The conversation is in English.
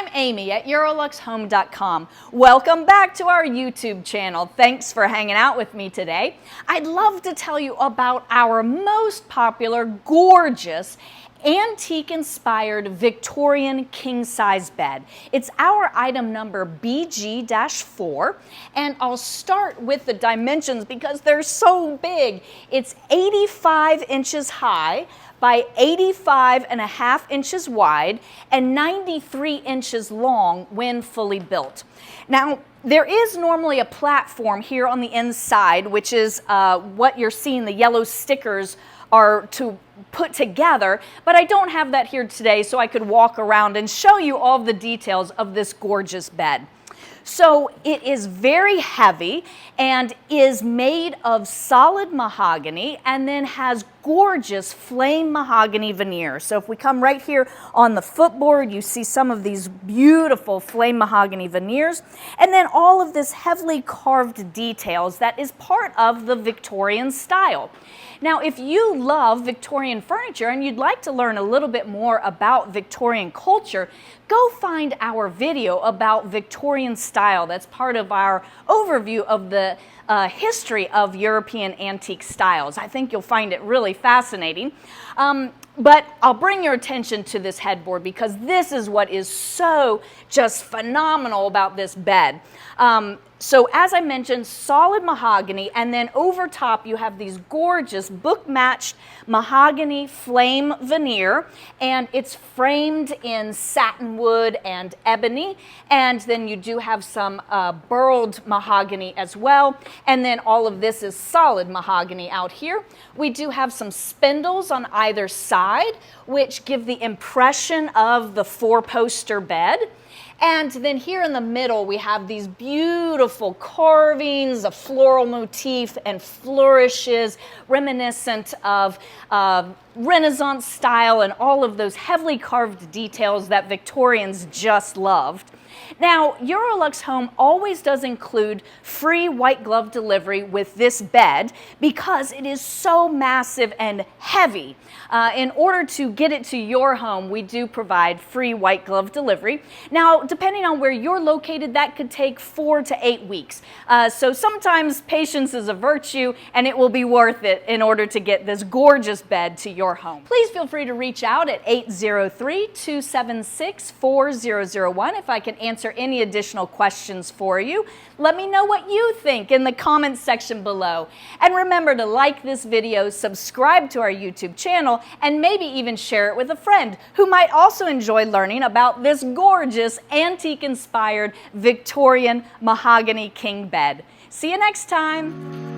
I'm Amy at EuroLuxHome.com. Welcome back to our YouTube channel. Thanks for hanging out with me today. I'd love to tell you about our most popular, gorgeous, antique-inspired Victorian king-size bed. It's our item number BG-4, and I'll start with the dimensions because they're so big. It's 85 inches high by 85.5 inches wide and 93 inches long when fully built. Now, there is normally a platform here on the inside, which is what you're seeing, the yellow stickers are to put together, but I don't have that here today, so I could walk around and show you all the details of this gorgeous bed. So it is very heavy and is made of solid mahogany and then has gorgeous flame mahogany veneers. So if we come right here on the footboard, you see some of these beautiful flame mahogany veneers, and then all of this heavily carved details that is part of the Victorian style. Now, if you love Victorian furniture and you'd like to learn a little bit more about Victorian culture, go find our video about Victorian style. That's part of our overview of the history of European antique styles. I think you'll find it really fascinating. But I'll bring your attention to this headboard because this is what is so just phenomenal about this bed. So as I mentioned, solid mahogany, and then over top you have these gorgeous book-matched mahogany flame veneer, and it's framed in satinwood and ebony, and then you do have some burled mahogany as well, and then all of this is solid mahogany out here. We do have some spindles on either side, which give the impression of the four-poster bed. And then here in the middle, we have these beautiful carvings, a floral motif, and flourishes, reminiscent of Renaissance style and all of those heavily carved details that Victorians just loved. Now, EuroLuxHome always does include free white glove delivery with this bed because it is so massive and heavy. In order to get it to your home, we do provide free white glove delivery. Now, depending on where you're located, that could take 4 to 8 weeks. So sometimes patience is a virtue, and it will be worth it in order to get this gorgeous bed to your home. Please feel free to reach out at 803-276-4001 if I can answer any additional questions for you. Let me know what you think in the comments section below. And remember to like this video, subscribe to our YouTube channel, and maybe even share it with a friend who might also enjoy learning about this gorgeous antique-inspired Victorian mahogany king bed. See you next time.